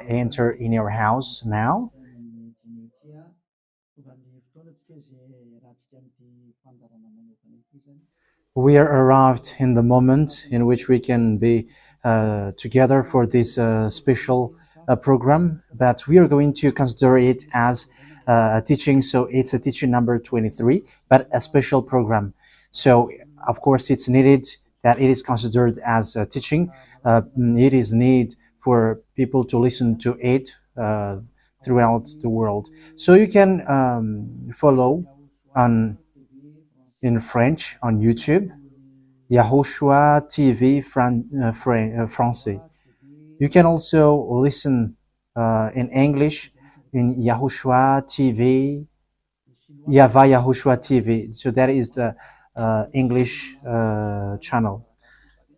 enter in your house now. We are arrived in the moment in which we can be together for this special program, but we are going to consider it as a teaching. So it's a teaching number 23, but a special program. So of course it's needed that it is considered as a teaching. It is need for people to listen to it throughout the world. So you can follow in French on YouTube, YAHOSHUAH TV Français. You can also listen in English in YAHOSHUAH TV, YAHVAH YAHOSHUAH TV. So that is the English channel.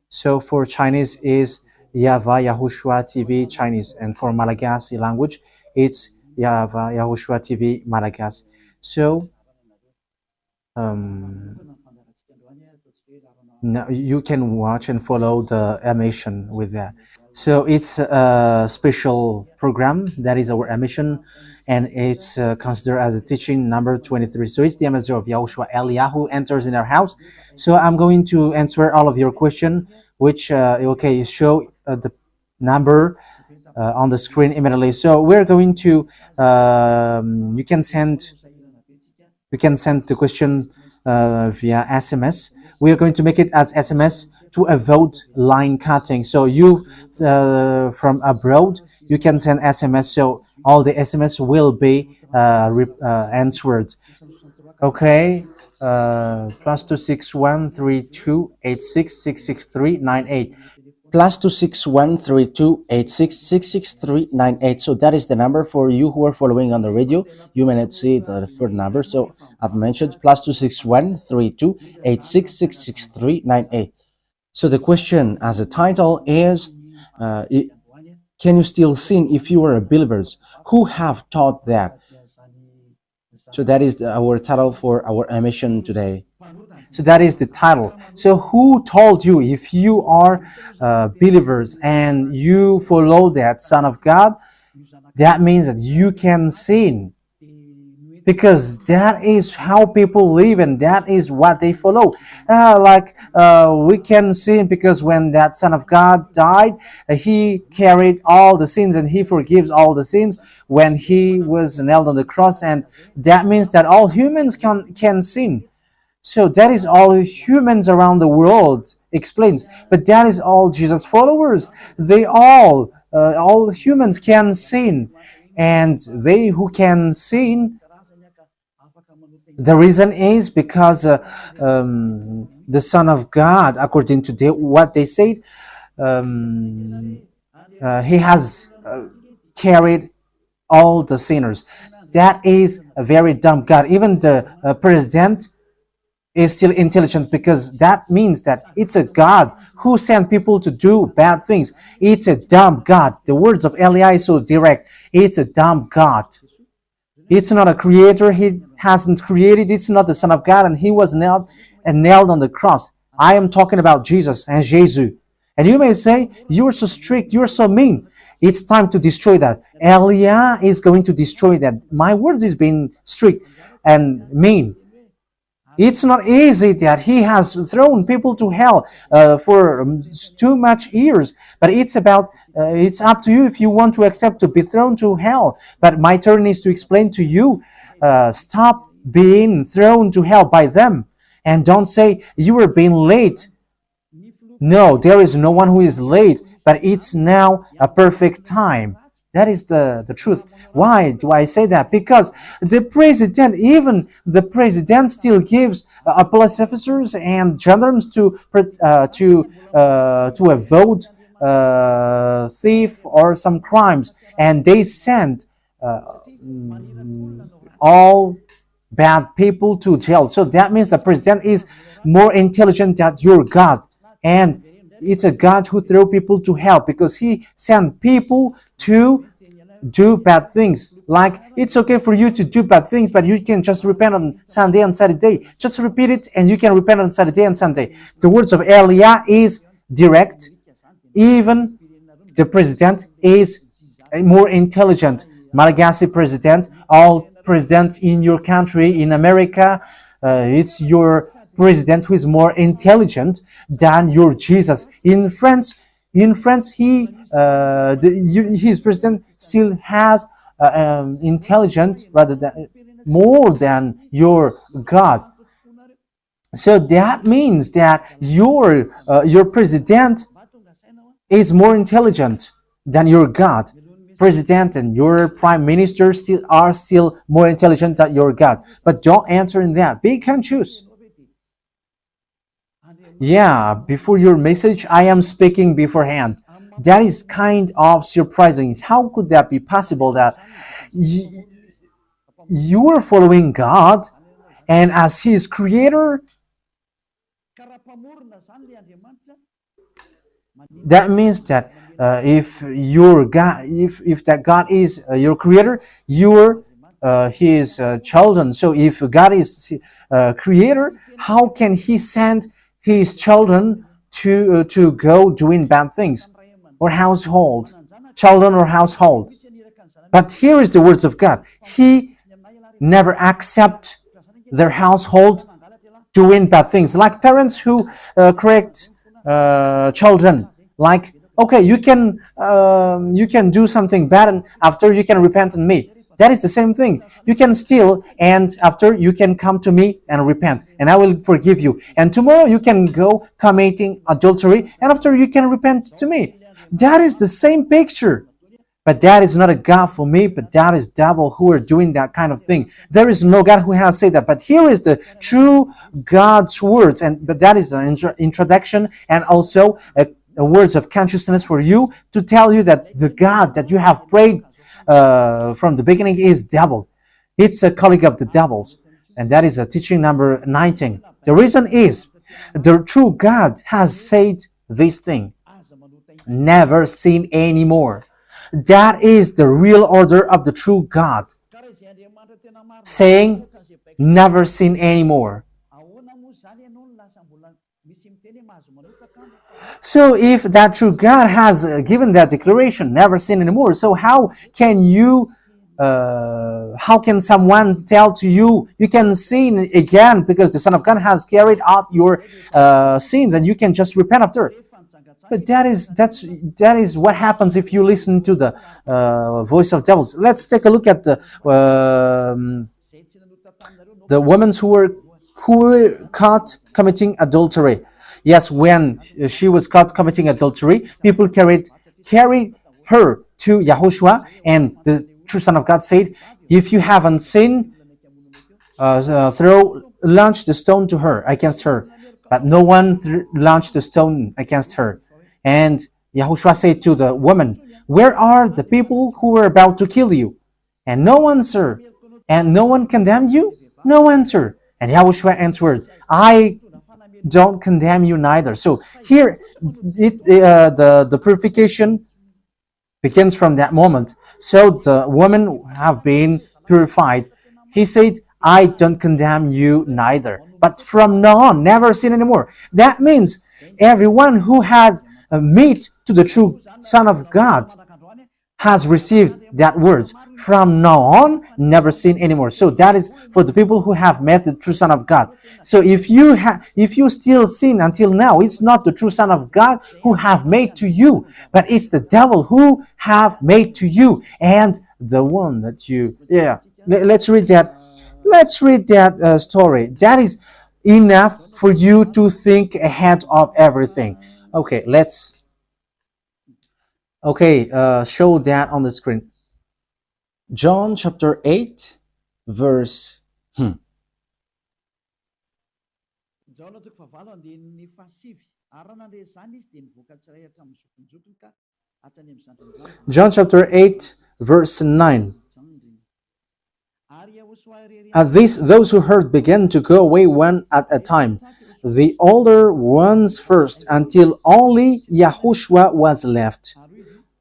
So for Chinese is YAHVAH YAHOSHUAH TV Chinese, and for Malagasy language it's YAHVAH YAHOSHUAH TV Malagasy. So now you can watch and follow the emission with that. So it's a special program that is our emission, and it's considered as a teaching number 23. So it's the ambassador of Yahushua Eliyahu enters in our house. So I'm going to answer all of your question, which okay, show the number on the screen immediately. So we're going to you can send the question via SMS. We are going to make it as SMS to avoid line cutting. So you from abroad, you can send SMS. So all the SMS will be answered. Okay. +2613286666398. +2613286666398. So that is the number for you who are following on the radio. You may not see the third number, so I've mentioned +2613286666398. So the question as a title is, can you still sin if you are believers? Who have taught that? So that is our title for our emission today. So that is the title. So who told you, if you are believers and you follow that Son of God, that means that you can sin? Because that is how people live and that is what they follow. We can sin because when that Son of God died, he carried all the sins and he forgives all the sins when he was nailed on the cross, and that means that all humans can sin. So that is all humans around the world explains. But that is all Jesus followers. They all humans can sin. And they who can sin, the reason is because the Son of God, according to what they said, he has carried all the sinners. That is a very dumb God. Even the president is still intelligent, because that means that it's a God who sent people to do bad things. It's a dumb God. The words of Eli is so direct. It's a dumb God. It's not a creator. He hasn't created. It's not the Son of God, and he was nailed on the cross. I am talking about Jesus and Jesus. And you may say, you're so strict, you're so mean. It's time to destroy that. Eliah is going to destroy that. My words is being strict and mean. It's not easy that he has thrown people to hell for too much years. But it's about, it's up to you if you want to accept to be thrown to hell. But my turn is to explain to you, stop being thrown to hell by them. And don't say you were being late. No, there is no one who is late, but it's now a perfect time. That is the truth. Why do I say that? Because the president, even the president, still gives police officers and gendarmes to avoid thief or some crimes, and they send all bad people to jail. So that means the president is more intelligent than your God, and it's a God who throw people to hell because he sent people to do bad things. Like, it's okay for you to do bad things, but you can just repent on Sunday and Saturday. Just repeat it and you can repent on Saturday and Sunday. The words of Eliah is direct. Even the president is more intelligent. Malagasy president, all presidents in your country, in America, it's your president who is more intelligent than your Jesus. In France, his president still has intelligent rather than more than your God. So that means that your president is more intelligent than your God. President and your prime minister are still more intelligent than your God. But don't answer in that. Pick and choose. Yeah, before your message, I am speaking beforehand. That is kind of surprising. How could that be possible that you are following God and as His creator? That means that if your God, if that God is your creator, you're His children. So if God is creator, how can He send His children to go doing bad things or children or household? But here is the words of God. He never accept their household doing bad things, like parents who correct children. Like, okay, you can do something bad, and after you can repent on me. That is the same thing. You can steal, and after you can come to me and repent, and I will forgive you. And tomorrow you can go committing adultery, and after you can repent to me. That is the same picture. But that is not a God for me, but that is devil who are doing that kind of thing. There is no God who has said that. But here is the true God's words, but that is an introduction and also a words of consciousness for you to tell you that the God that you have prayed from the beginning is devil. It's a colleague of the devils. And that is a teaching number 19. The reason is the true God has said this thing. Never sin anymore. That is the real order of the true God. Saying, never sin anymore. So if that true God has given that declaration, never sin anymore, so how can someone tell to you, you can sin again because the Son of God has carried out your sins and you can just repent after? But that is what happens if you listen to the voice of devils. Let's take a look at the women who were caught committing adultery. Yes, when she was caught committing adultery, people carried her to YAHOSHUAH, and the true Son of God said, if you haven't sinned, launch the stone to her, against her. But no one launched the stone against her. And YAHOSHUAH said to the woman, where are the people who were about to kill you? And no answer. And no one condemned you? No answer. And YAHOSHUAH answered, I don't condemn you neither. So here, the purification begins from that moment. So the women have been purified. He said, I don't condemn you neither. But from now on, never sin anymore. That means everyone who has met to the true Son of God has received that words. From now on, never sin anymore. So that is for the people who have met the true Son of God. So if you still sin until now, it's not the true Son of God who have made to you, but it's the devil who have made to you. And the one that you, let's read that. Let's read that story. That is enough for you to think ahead of everything. Okay, show that on the screen. John chapter 8, verse. John chapter 8, verse 9. At this, those who heard began to go away one at a time, the older ones first, until only YAHOSHUAH was left,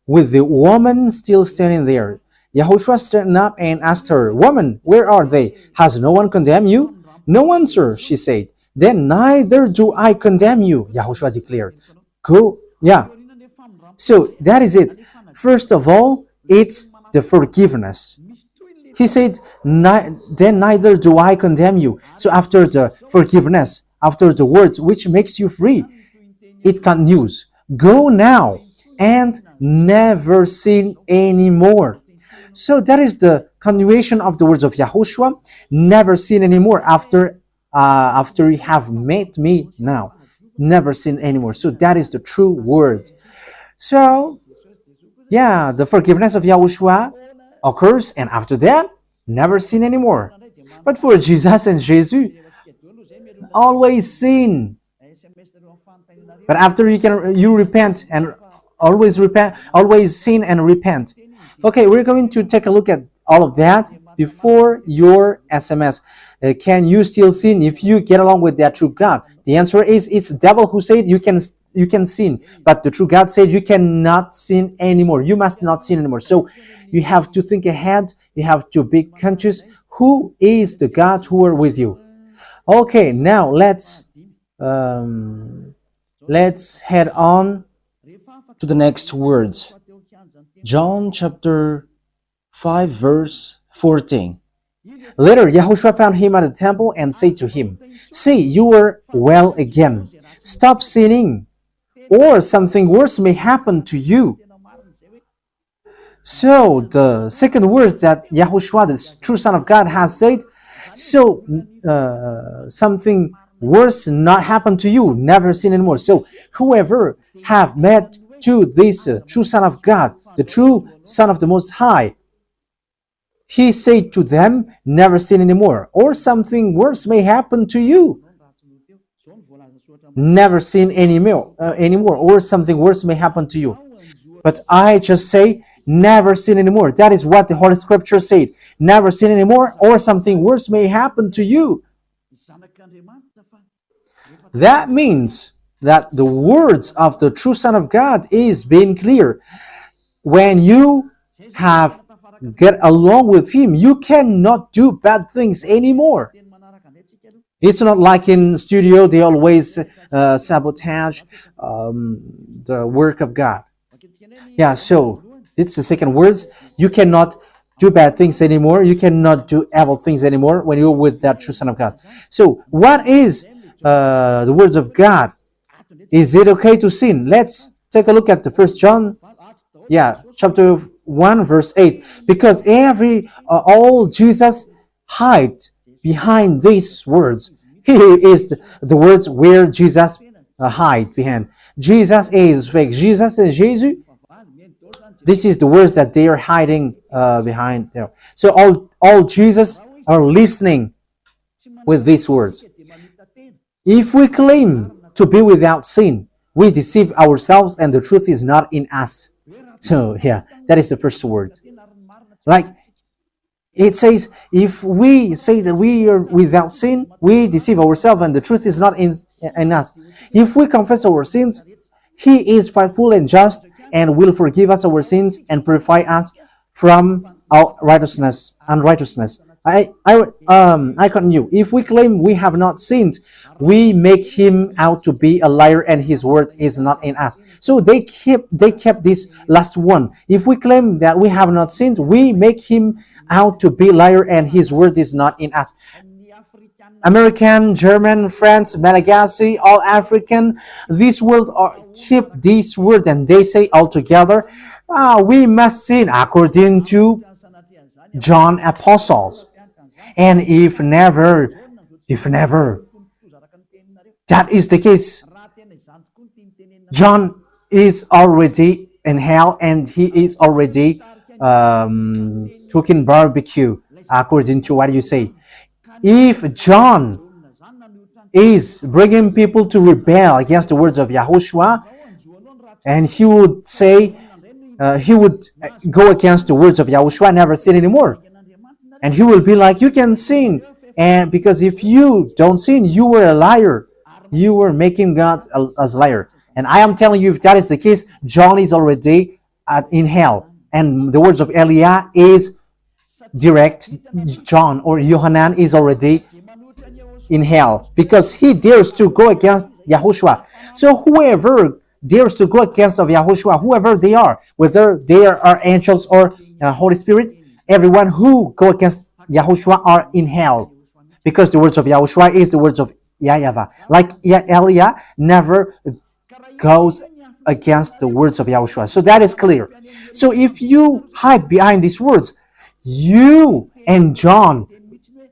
with the woman still standing there. YAHOSHUAH straightened up and asked her, Woman, where are they? Has no one condemned you? No one, sir, she said. Then neither do I condemn you, YAHOSHUAH declared. Go, So that is it. First of all, it's the forgiveness. He said, then neither do I condemn you. So after the forgiveness, after the words which makes you free, it continues. Go now and never sin anymore. So that is the continuation of the words of Yahushua. Never sin anymore after you have met me now. Never sin anymore. So that is the true word. So yeah, the forgiveness of Yahushua occurs, and after that, never sin anymore. But for Jesus and Jesus, always sin. But after you repent and always sin and repent. Okay, we're going to take a look at all of that before your SMS. Can you still sin if you get along with that true God? The answer is it's the devil who said you can sin, but the true God said you cannot sin anymore. You must not sin anymore. So you have to think ahead. You have to be conscious. Who is the God who are with you? Okay, now let's head on to the next words. John chapter 5 verse 14. Later, Yahushua found him at the temple and said to him, "See, you are well again. Stop sinning, or something worse may happen to you." So the second words that Yahushua, the true Son of God, has said, so something worse not happen to you, never sin anymore. So whoever have met to this true Son of God, the true Son of the Most High, he said to them, never sin anymore, or something worse may happen to you. Never sin anymore, or something worse may happen to you. But I just say, never sin anymore. That is what the Holy Scripture said. Never sin anymore, or something worse may happen to you. That means that the words of the true Son of God is being clear. When you have get along with him, you cannot do bad things anymore. It's not like in studio, they always sabotage the work of God. Yeah, so it's the second words. You cannot do bad things anymore. You cannot do evil things anymore when you're with that true Son of God. So what is the words of God? Is it okay to sin? Let's take a look at the First John, chapter 1, verse 8. Because all Jesus hide behind these words. Here is the words where Jesus hide behind. Jesus is fake. Jesus and Jesus. This is the words that they are hiding behind there. So all Jesus are listening with these words. If we claim to be without sin, we deceive ourselves and the truth is not in us. So yeah, that is the first word. Like it says, if we say that we are without sin, we deceive ourselves and the truth is not in us. If we confess our sins, he is faithful and just and will forgive us our sins and purify us from our unrighteousness. I continue. If we claim we have not sinned, we make him out to be a liar and his word is not in us. So they kept this last one. If we claim that we have not sinned, we make him out to be a liar and his word is not in us. American, German, French, Malagasy, all African, this world keep this word and they say all together, we must sin according to John apostles. And if never, that is the case, John is already in hell and he is already cooking barbecue, according to what you say. If John is bringing people to rebel against the words of Yahushua, and he would say, he would go against the words of Yahushua, never sin anymore. And he will be like, you can sin. And because if you don't sin, you were a liar. You were making God as a liar. And I am telling you, if that is the case, John is already in hell. And the words of Eliah is direct. John or Yohanan is already in hell because he dares to go against Yahushua. So whoever dares to go against of Yahushua, whoever they are, whether they are angels or Holy Spirit, everyone who go against Yahushua are in hell. Because the words of Yahushua is the words of YAHVAH. Like Eliah never goes against the words of Yahushua. So that is clear. So if you hide behind these words, you and John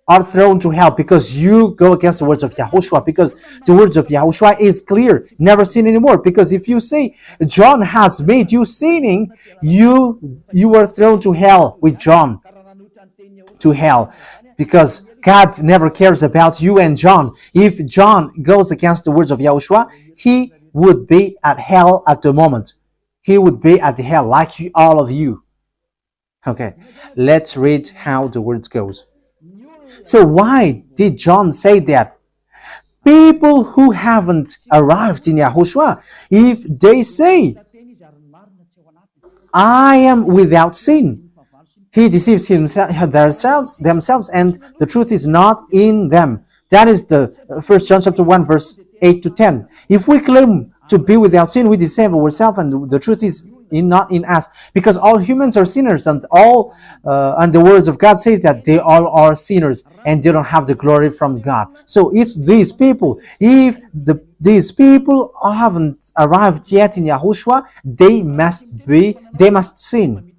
are thrown to hell because you go against the words of Yahushua, because the words of Yahushua is clear, never sin anymore. Because if you say John has made you sinning, you are thrown to hell with John, to hell, because God never cares about you and John. If John goes against the words of Yahushua, he would be at hell at the moment. He would be at the hell like all of you. Okay, let's read how the words goes. So why did John say that? People who haven't arrived in Yahushua, if they say, I am without sin, he deceives themselves, and the truth is not in them. That is the 1 John chapter 1, verse 8 to 10. If we claim to be without sin, we deceive ourselves, and the truth is not in us, because all humans are sinners, and the words of God says that they all are sinners and they don't have the glory from God. So it's these people. If these people haven't arrived yet in Yahushua, they must sin.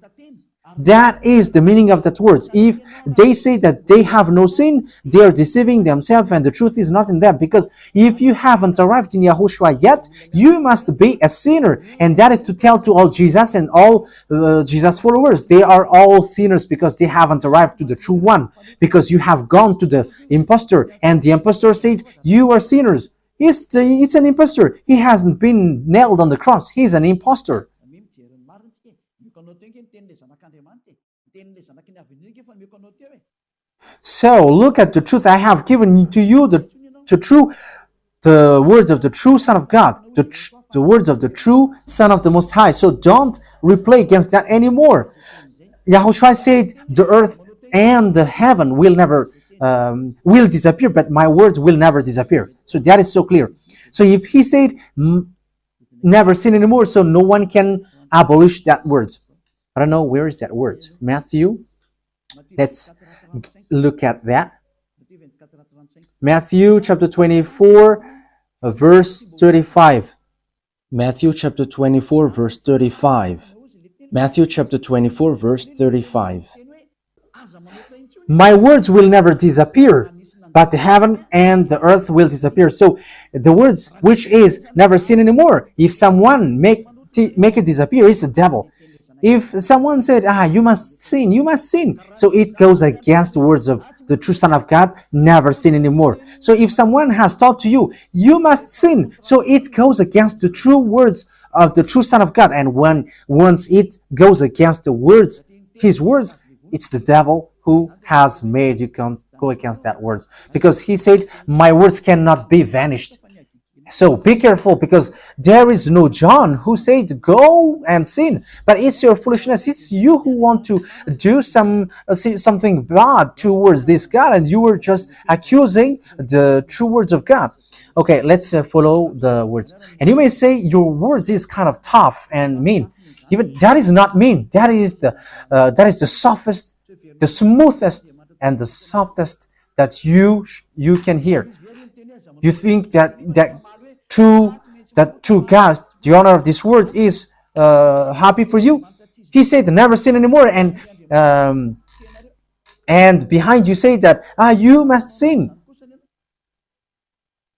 That is the meaning of that words. If they say that they have no sin, they are deceiving themselves, and the truth is not in them. Because if you haven't arrived in Yahushua yet, you must be a sinner. And that is to tell to all Jesus and all Jesus followers. They are all sinners because they haven't arrived to the true one. Because you have gone to the impostor, and the impostor said, you are sinners. It's an impostor. He hasn't been nailed on the cross. He's an impostor. So look at the truth I have given to you, the words of the true Son of God, the words of the true Son of the Most High. So don't replay against that anymore. Yahushua said the earth and the heaven will never will disappear, but my words will never disappear. So that is so clear. So if he said never sin anymore, so no one can abolish that words. I don't know, where is that word? Matthew. Let's look at that. Matthew chapter 24, verse 35. Matthew chapter 24, verse 35. Matthew chapter 24, verse 35. My words will never disappear, but the heaven and the earth will disappear. So the words which is never sin anymore, if someone make it disappear, it's the devil. If someone said, you must sin, so it goes against the words of the true Son of God, never sin anymore. So if someone has taught to you, you must sin, so it goes against the true words of the true Son of God. And once it goes against the words, his words, it's the devil who has made you go against that words. Because he said, my words cannot be vanished. So be careful, because there is no John who said go and sin, but it's your foolishness. It's you who want to do something bad towards this God, and you were just accusing the true words of God. Okay, let's follow the words. And you may say your words is kind of tough and mean. Even that is not mean. That is the softest, the smoothest, and the softest that you can hear. You think that true God, the owner of this world, is happy for you? He said never sin anymore, and behind you say that you must sin.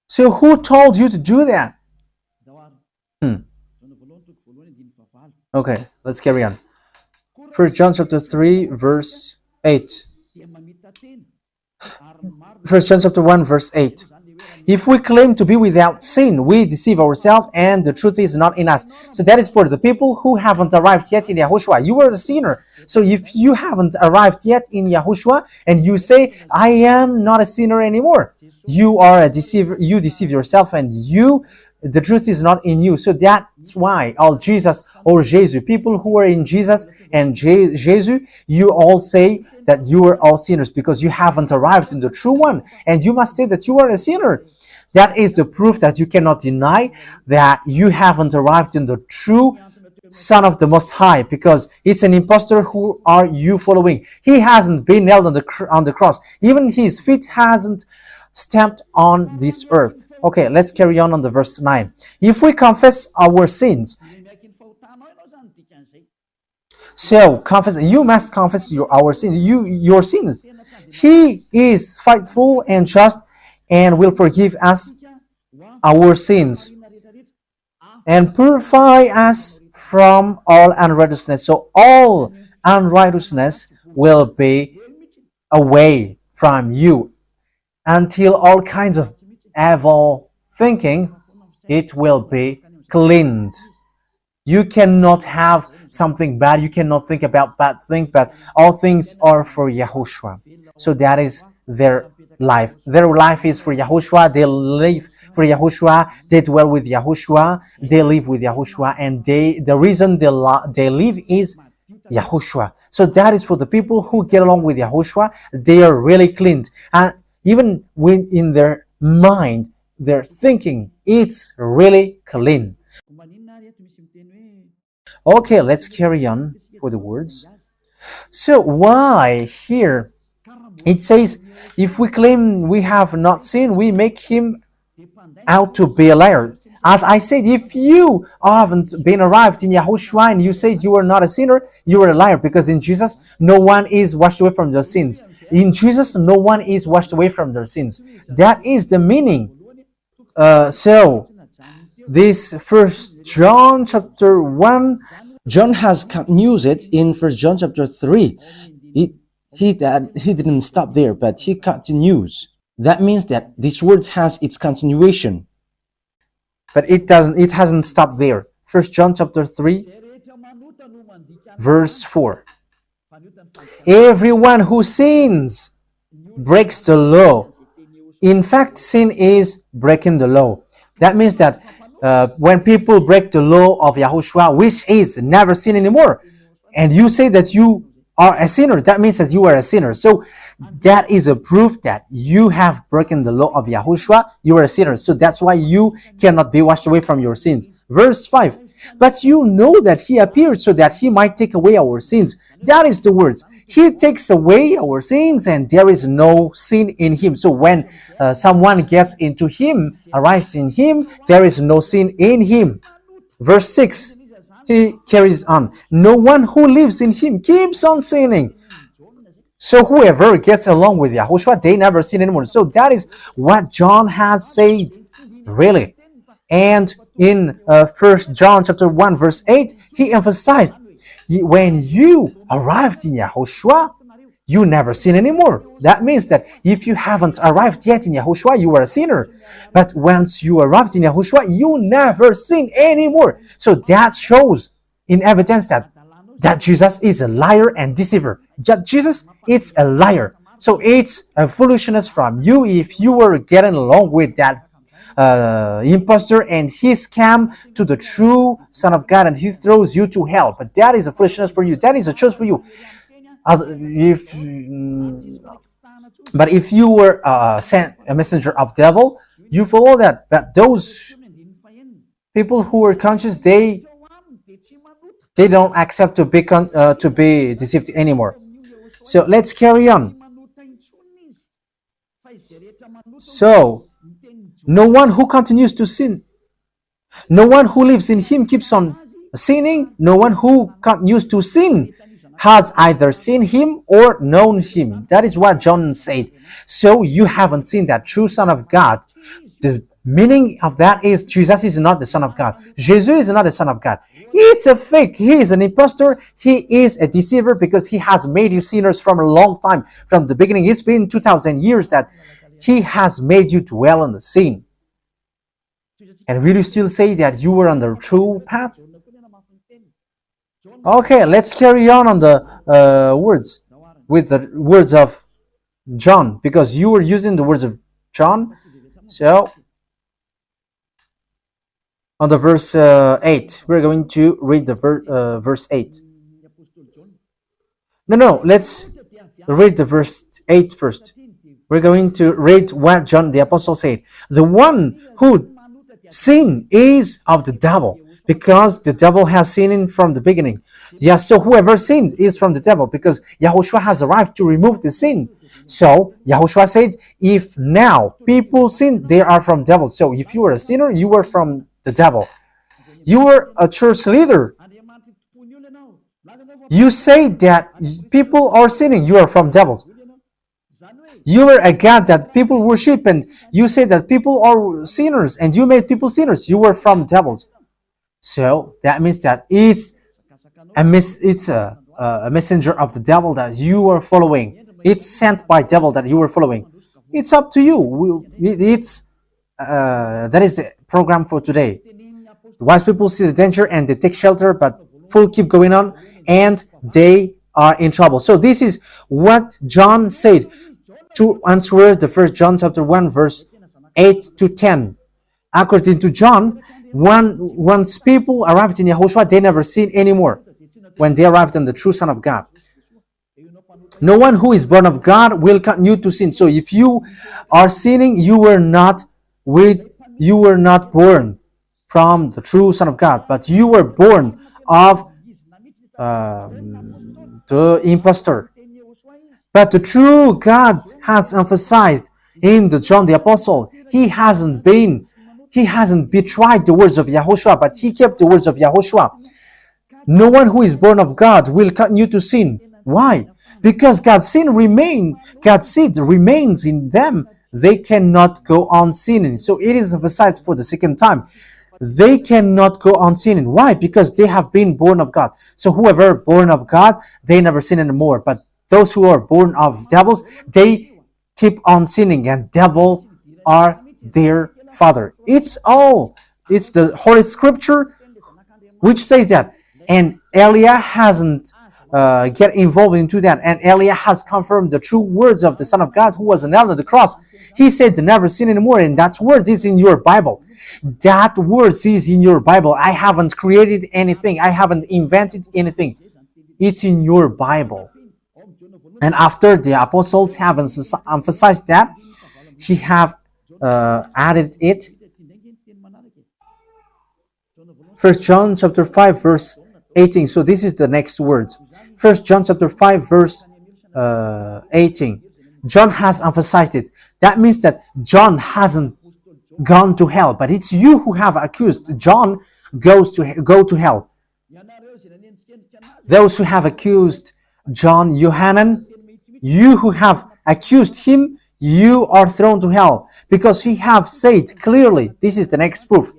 So who told you to do that? Okay, let's carry on. 1 John chapter 3, verse 8. 1 John chapter 1, verse 8. If we claim to be without sin, we deceive ourselves, and the truth is not in us. So that is for the people who haven't arrived yet in Yahushua. You are a sinner. So if you haven't arrived yet in Yahushua, and you say, I am not a sinner anymore, you are a deceiver. You deceive yourself, and the truth is not in you. So that's why all Jesus or Jesus, people who are in Jesus and Jesus, you all say that you are all sinners, because you haven't arrived in the true one, and you must say that you are a sinner. That is the proof that you cannot deny that you haven't arrived in the true Son of the Most High, because it's an impostor. Who are you following? He hasn't been nailed on the cross. Even his feet hasn't stamped on this earth. Okay, let's carry on the verse 9. If we confess our sins, so confess, you must confess our sins, your sins. He is faithful and just and will forgive us our sins and purify us from all unrighteousness. So all unrighteousness will be away from you until all kinds of evil thinking, it will be cleaned. You cannot have something bad. You cannot think about bad things, but all things are for Yahushua. So that is their life. Their life is for Yahushua. They live for Yahushua. They dwell with Yahushua. They live with Yahushua. And the reason they live is Yahushua. So that is for the people who get along with Yahushua. They are really cleaned. And even when in their mind, their thinking, it's really clean. Okay, let's carry on for the words. So why here it says, if we claim we have not sinned, we make him out to be a liar. As I said, if you haven't been arrived in Yahushua and you said you are not a sinner, you are a liar, because in Jesus, no one is washed away from their sins. In Jesus, no one is washed away from their sins. That is the meaning. So, this First John chapter 1, John has continued it in First John chapter 3. He didn't stop there, but he continues. That means that this word has its continuation. But it hasn't stopped there. First John chapter 3, verse 4. Everyone who sins breaks the law. In fact, sin is breaking the law. That means that when people break the law of Yahushua, which is never sin anymore, and you say that you are a sinner, that means that you are a sinner. So that is a proof that you have broken the law of Yahushua. You are a sinner. So that's why you cannot be washed away from your sins. Verse 5. But you know that he appeared so that he might take away our sins. That is the words. He takes away our sins and there is no sin in him. So when someone gets into him, arrives in him, there is no sin in him. Verse 6. He carries on. No one who lives in him keeps on sinning. So whoever gets along with Yahushua, they never sin anymore. So that is what John has said, really. And in 1 John chapter 1 verse 8, he emphasized, when you arrived in Yahushua, you never sin anymore. That means that if you haven't arrived yet in Yahushua, you are a sinner. But once you arrived in Yahushua, you never sin anymore. So that shows in evidence that Jesus is a liar and deceiver. Jesus is a liar. So it's a foolishness from you if you were getting along with that impostor and he scam to the true Son of God and he throws you to hell. But that is a foolishness for you. That is a choice for you. But if you were sent a messenger of devil, you follow that. But those people who are conscious, they don't accept to be deceived anymore. So let's carry on. So no one who continues to sin, no one who lives in him keeps on sinning. No one who continues to sin has either seen him or known him. That is what John said. So you haven't seen that true Son of God. The meaning of that is Jesus is not the Son of God. Jesus is not the Son of God. It's a fake. He is an impostor. He is a deceiver because he has made you sinners from a long time. From the beginning, it's been 2,000 years that he has made you dwell on the sin. And will you still say that you were on the true path? Okay, let's carry on the words with the words of John, because you were using the words of John. So on the verse 8, we're going to read the verse 8. No, let's read the verse 8 first. We're going to read what John the Apostle said. The one who sin is of the devil, because the devil has sinned from the beginning. Yes, so whoever sinned is from the devil, because Yahushua has arrived to remove the sin. So Yahushua said, if now people sin, they are from devil. So if you were a sinner, you were from the devil. You were a church leader. You say that people are sinning, you are from devils. You were a God that people worship, and you say that people are sinners, and you made people sinners, you were from devils. So that means that it's a messenger of the devil that you are following. It's sent by devil that you are following. It's up to you. That is the program for today. The wise people see the danger and they take shelter, but fool keep going on and they are in trouble. So this is what John said to answer the 1 John chapter 1 verse 8 to 10. According to John, once people arrived in Yahushua, they never sin anymore when they arrived in the true Son of God. No one who is born of God will continue to sin. So if you are sinning, you were not born from the true Son of God, but you were born of the impostor. But the true God has emphasized in the John the Apostle, he hasn't betrayed the words of Yahushua, but he kept the words of Yahushua. No one who is born of God will continue to sin. Why? Because God's seed remains in them. They cannot go on sinning. So it is emphasized for the second time. They cannot go on sinning. Why? Because they have been born of God. So whoever born of God, they never sin anymore. But those who are born of devils, they keep on sinning, and devil are their father. It's the Holy Scripture which says that. And Elia hasn't get involved into that. And Elia has confirmed the true words of the Son of God who was nailed on the cross. He said to never sin anymore, and that word is in your Bible. That word is in your Bible. I haven't created anything. I haven't invented anything. It's in your Bible. And after the apostles have emphasized that, he have added it. 1 John chapter 5 verse 18. So this is the next words. 1 John chapter 5 verse 18. John has emphasized it. That means that John hasn't gone to hell, but it's you who have accused John go to hell. Those who have accused John Yohanan, you who have accused him, you are thrown to hell, because he have said clearly. This is the next proof.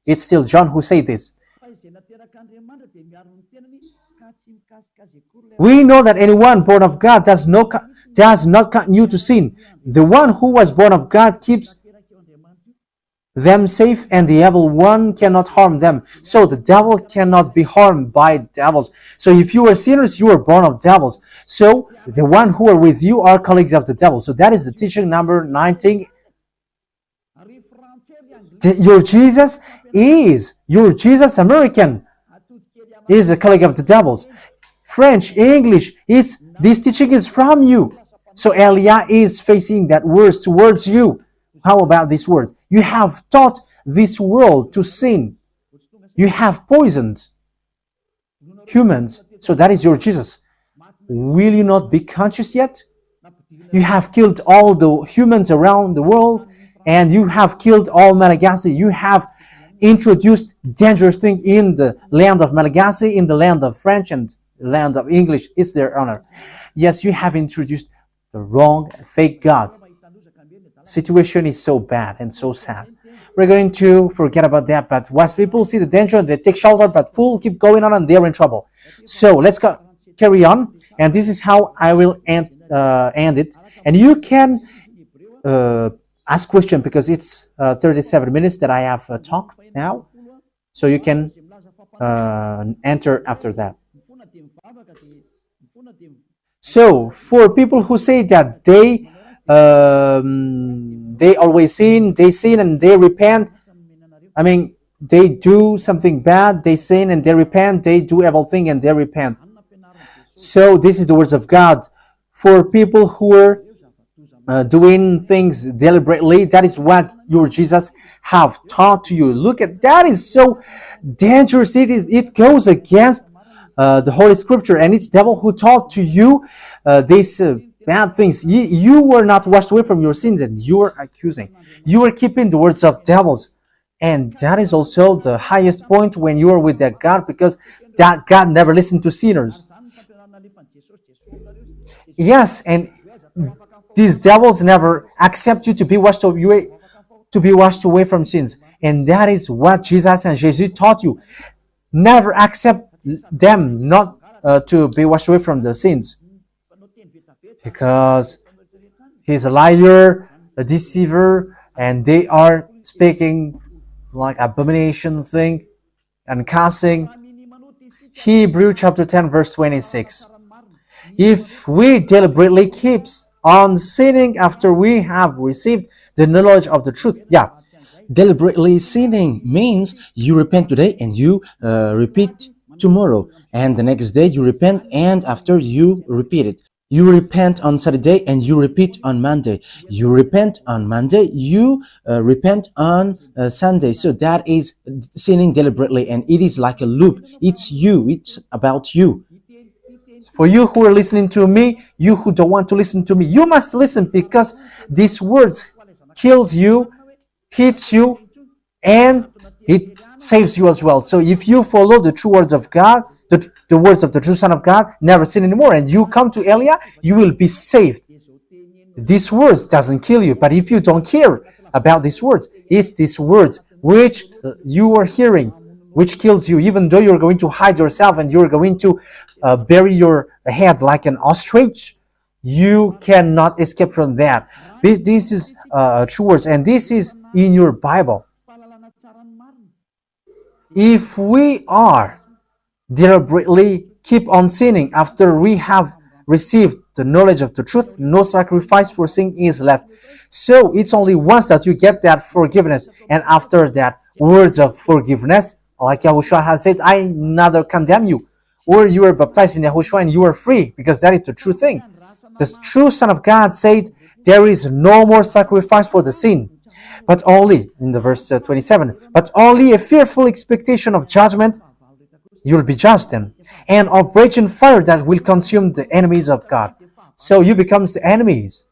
It's still John who said this. We know that anyone born of God does not continue to sin. The one who was born of God keeps them safe, and the evil one cannot harm them. So the devil cannot be harmed by devils. So if you are sinners, you are born of devils. So the one who are with you are colleagues of the devil. So that is the teaching number 19. Your Jesus American is a colleague of the devils. French, English, this teaching is from you. So Elia is facing that words towards you. How about these words? You have taught this world to sin. You have poisoned humans. So that is your Jesus. Will you not be conscious yet? You have killed all the humans around the world, and you have killed all Malagasy. You have introduced dangerous things in the land of Malagasy, in the land of French, and the land of English. It's their honor. Yes, you have introduced the wrong, fake God. Situation is so bad and so sad. We're going to forget about that, but once people see the danger, they take shelter, but fools keep going on and they're in trouble. So let's carry on, and this is how I will end it. And you can ask question, because it's 37 minutes that I have talked now, so you can enter after that. So for people who say that they always sin, and they repent. I mean, they do something bad, they sin and they repent. They do evil thing and they repent. So this is the words of God for people who are doing things deliberately. That is what your Jesus have taught to you. Look at that, is so dangerous. It goes against the Holy Scripture, and it's devil who taught to you these bad things. You were not washed away from your sins, and you are accusing. You are keeping the words of devils, and that is also the highest point when you are with that God, because that God never listened to sinners. Yes, and these devils never accept you to be washed away from sins, and that is what Jesus and Jesus taught you. Never accept them not to be washed away from the sins, because he's a liar, a deceiver, and they are speaking like abomination thing and cussing. Hebrew chapter 10 verse 26. If we deliberately keep on sinning after we have received the knowledge of the truth, Deliberately sinning means you repent today and you repeat tomorrow, and the next day you repent, and after you repeat it. You repent on Saturday and you repeat on Monday. You repent on Monday, you repent on Sunday. So that is sinning deliberately, and it is like a loop. It's you, it's about you. for you who are listening to me, you who don't want to listen to me, you must listen, because these words kills you, hits you, and it saves you as well. So if you follow the true words of God, the words of the true Son of God, never sin anymore, and you come to Elia, you will be saved. These words doesn't kill you, but if you don't care about these words, it's these words which you are hearing, which kills you, even though you're going to hide yourself and you're going to bury your head like an ostrich. You cannot escape from that. This is true words, and this is in your Bible. If we are deliberately keep on sinning after we have received the knowledge of the truth, no sacrifice for sin is left. So it's only once that you get that forgiveness, and after that words of forgiveness, like YAHOSHUAH has said, I neither condemn you, or you are baptized in YAHOSHUAH and you are free, because that is the true thing. The true Son of God said, there is no more sacrifice for the sin, but only, in the verse 27, but only a fearful expectation of judgment. You will be judged then, and of raging fire that will consume the enemies of God. So you become the enemies.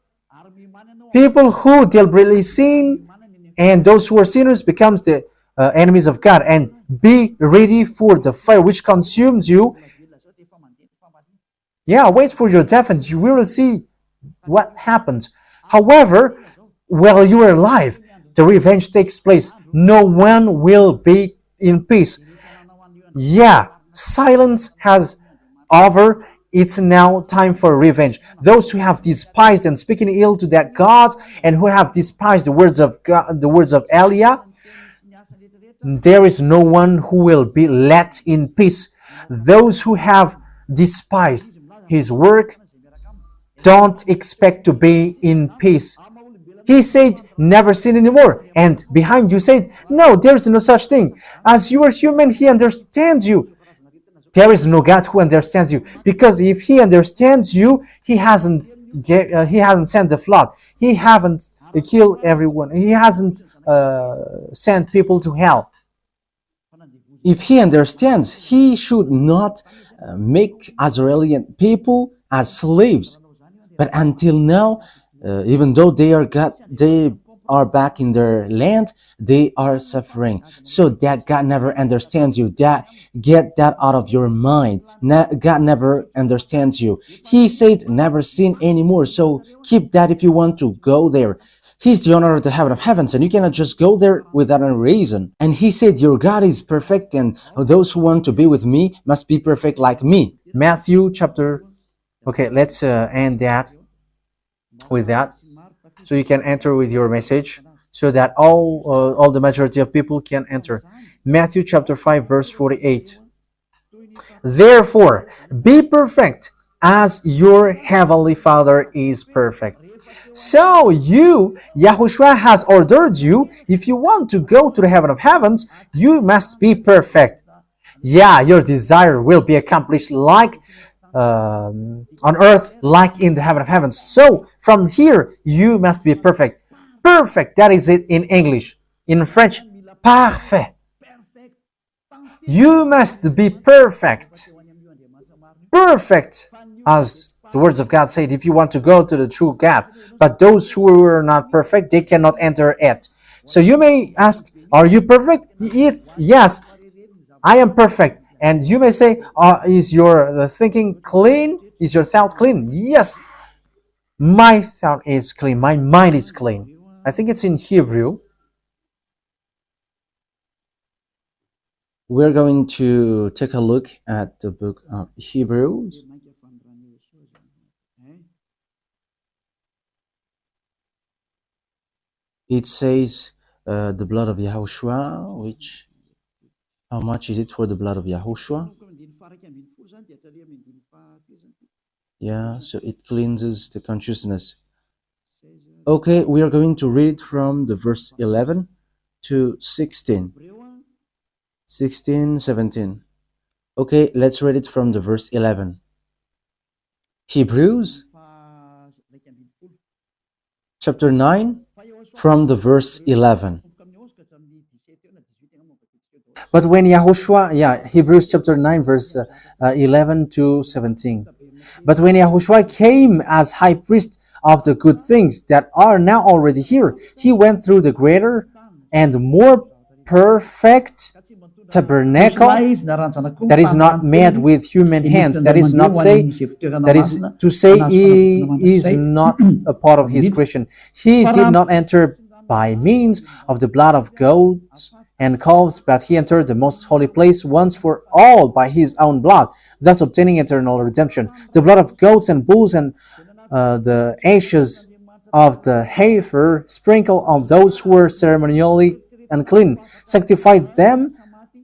People who deliberately sin and those who are sinners becomes the enemies of God. And be ready for the fire which consumes you. Wait for your death and you will see what happens. However, while you are alive, the revenge takes place. No one will be in peace. Silence has over. It's now time for revenge. Those who have despised and speaking ill to that God, and who have despised the words of God, the words of Elia, there is no one who will be let in peace. Those who have despised his work don't expect to be in peace. He said, never sin anymore. And behind you said, no, there is no such thing. As you are human, he understands you. There is no God who understands you, because if he understands you, he hasn't sent the flood. He haven't killed everyone. He hasn't sent people to hell. If he understands, he should not make Israeli people as slaves. But until now, even though they are back in their land, they are suffering. So that God never understands you. Get that out of your mind. God never understands you. He said never sin anymore. So keep that if you want to go there. He's the owner of the heaven of heavens, and you cannot just go there without a reason. And he said, your God is perfect, and those who want to be with me must be perfect like me. Matthew chapter... Okay, let's end that with that. So you can enter with your message, so that all the majority of people can enter. Matthew chapter 5 verse 48. Therefore, be perfect as your heavenly Father is perfect. So YAHOSHUAH has ordered you, if you want to go to the heaven of heavens, you must be perfect. Your desire will be accomplished like on earth like in the heaven of heavens. So from here, you must be perfect. Perfect, that is it in English. In French, parfait. You must be perfect. Perfect, as the words of God said, if you want to go to the true God. But those who are not perfect, they cannot enter it. So you may ask, are you perfect? Yes, I am perfect. And you may say, is your the thinking clean? Is your thought clean? Yes, my thought is clean. My mind is clean. I think it's in Hebrew. We're going to take a look at the book of Hebrews. It says the blood of Yahushua, which, how much is it for the blood of Yahushua? Yeah, so it cleanses the consciousness. Okay, we are going to read from the verse 11 to 16. 16, 17. Okay, let's read it from the verse 11. Hebrews chapter 9 from the verse 11. But when Yahushua, Hebrews chapter 9, verse 11 to 17. But when Yahushua came as high priest of the good things that are now already here, he went through the greater and more perfect tabernacle that is not made with human hands. That is to say he is not a part of his creation. He did not enter by means of the blood of goats and calves, but he entered the most holy place once for all by his own blood, thus obtaining eternal redemption. The blood of goats and bulls and the ashes of the heifer sprinkled on those who were ceremonially unclean, sanctified them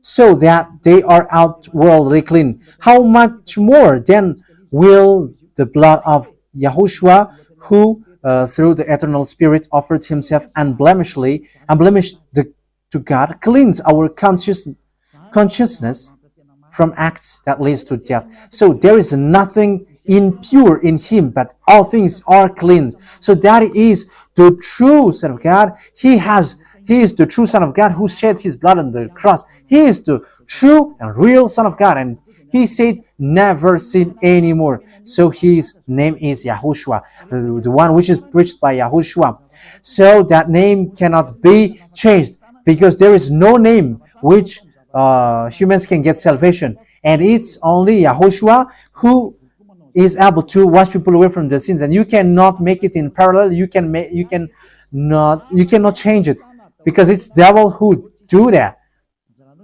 so that they are outwardly clean. How much more then will the blood of Yahushua, who through the eternal Spirit offered himself unblemished to God, cleanse our consciousness from acts that leads to death. So there is nothing impure in him, but all things are clean. So that is the true Son of God. He is the true Son of God who shed his blood on the cross. He is the true and real Son of God, and he said, never sin anymore. So his name is Yahushua, the one which is preached by Yahushua. So that name cannot be changed, because there is no name which humans can get salvation, and it's only Yahushua who is able to wash people away from their sins. And you cannot make it in parallel. You cannot change it, because it's devil who do that.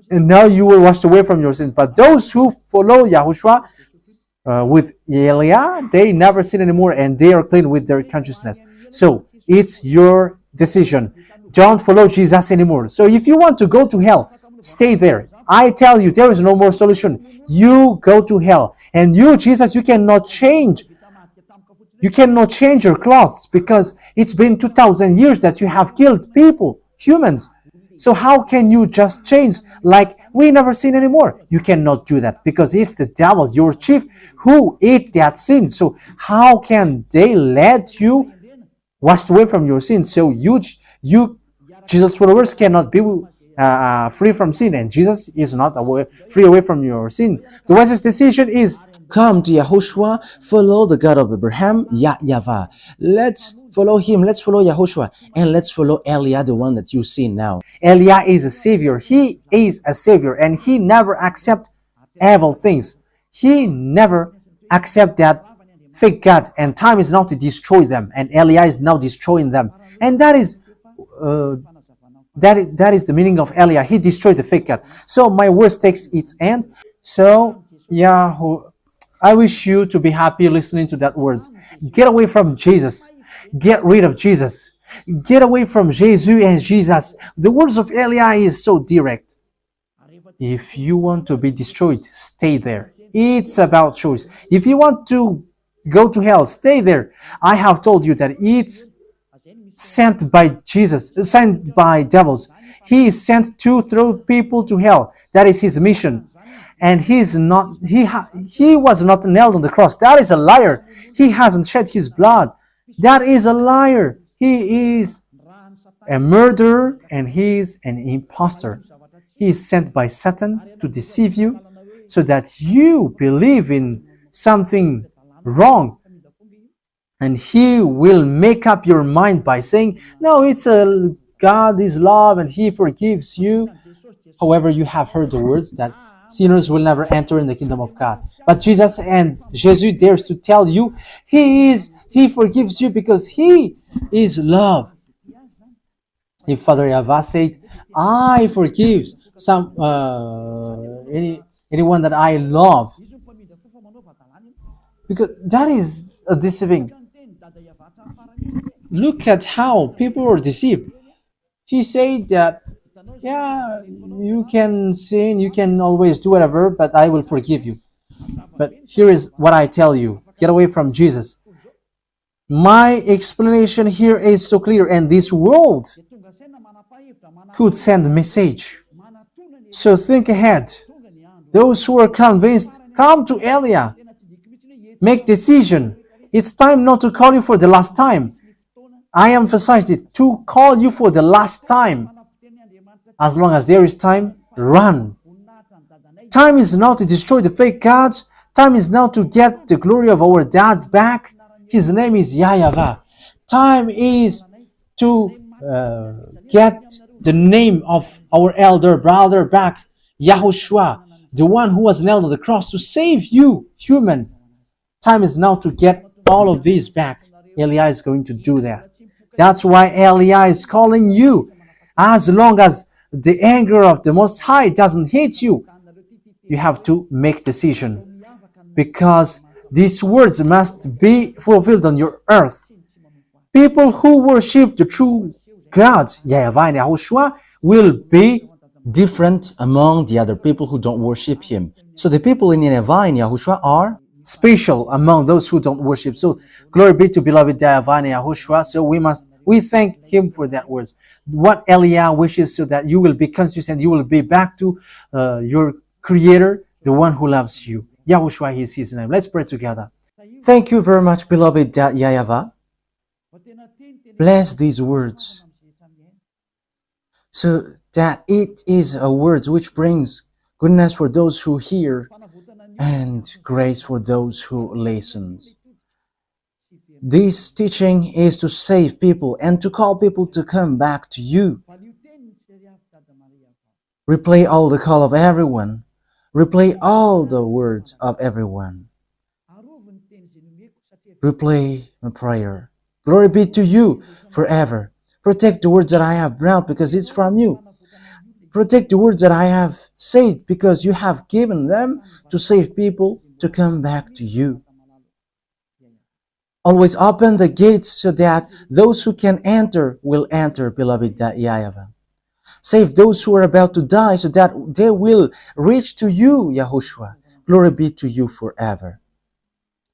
And now you will wash away from your sins. But those who follow Yahushua with Elia, they never sin anymore, and they are clean with their consciousness. So it's your decision. Don't follow Jesus anymore. So if you want to go to hell, stay there. I tell you, there is no more solution. You go to hell. And you, Jesus, you cannot change. You cannot change your clothes, because it's been 2,000 years that you have killed people, humans. So how can you just change like we never sin anymore? You cannot do that, because it's the devil, your chief, who ate that sin. So how can they let you wash away from your sin? So you Jesus followers cannot be free from sin, and Jesus is not free away from your sin. The wisest decision is come to Yahushua, follow the God of Abraham, YAHVAH. Let's follow him, let's follow Yahushua, and let's follow Elia, the one that you see now. Elia is a savior. He is a savior, and he never accept evil things. He never accept that fake God, and time is now to destroy them, and Elia is now destroying them. And that is the meaning of Elia. He destroyed the fake God. So my words takes its end. So I wish you to be happy listening to that words. Get away from Jesus. Get rid of Jesus. Get away from Jesus and Jesus. The words of Elia is so direct. If you want to be destroyed, stay there. It's about choice. If you want to go to hell, stay there. I have told you that it's sent by Jesus, sent by devils. He is sent to throw people to hell. That is his mission. and he was not nailed on the cross. That is a liar. He hasn't shed his blood. That is a liar. He is a murderer and he is an impostor. He is sent by Satan to deceive you so that you believe in something wrong, and he will make up your mind by saying, no, it's a God is love and he forgives you. However, you have heard the words that sinners will never enter in the kingdom of God. But Jesus dares to tell you he forgives you because he is love. If Father YAHVAH said, I forgive anyone that I love, because that is a deceiving. Look at how people are deceived. He said that, yeah, you can sin, you can always do whatever, but I will forgive you. But here is what I tell you: get away from Jesus. My explanation here is so clear, and this world could send a message. So think ahead. Those who are convinced, come to Elia. Make decision. It's time not to call you for the last time. I emphasized it, to call you for the last time. As long as there is time, run. Time is now to destroy the fake gods. Time is now to get the glory of our dad back. His name is YAHVAH. Time is to get the name of our elder brother back, YAHOSHUAH, the one who was nailed on the cross to save you, human. Time is now to get all of these back. Elia is going to do that. That's why Elia is calling you. As long as the anger of the Most High doesn't hit you, you have to make decision, because these words must be fulfilled on your earth. People who worship the true God, YAHVAH and YAHOSHUAH, will be different among the other people who don't worship him. So the people in YAHVAH and YAHOSHUAH are special among those who don't worship. So glory be to beloved YAHVAH and YAHOSHUAH. So we thank him for that words. What Elia wishes, so that you will be conscious and you will be back to your Creator, the one who loves you. YAHOSHUAH is his name. Let's pray together. Thank you very much, beloved YAHVAH. Bless these words, so that it is a word which brings goodness for those who hear and grace for those who listen. This teaching is to save people and to call people to come back to you. Replay all the call of everyone. Replay all the words of everyone. Replay my prayer. Glory be to you forever. Protect the words that I have brought, because it's from you. Protect the words that I have said, because you have given them to save people to come back to you. Always open the gates so that those who can enter will enter, beloved YAHVAH. Save those who are about to die so that they will reach to you, YAHOSHUAH. Glory be to you forever.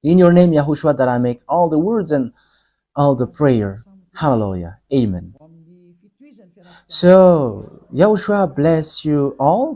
In your name, YAHOSHUAH, that I make all the words and all the prayer. Hallelujah. Amen. So, YAHOSHUAH bless you all.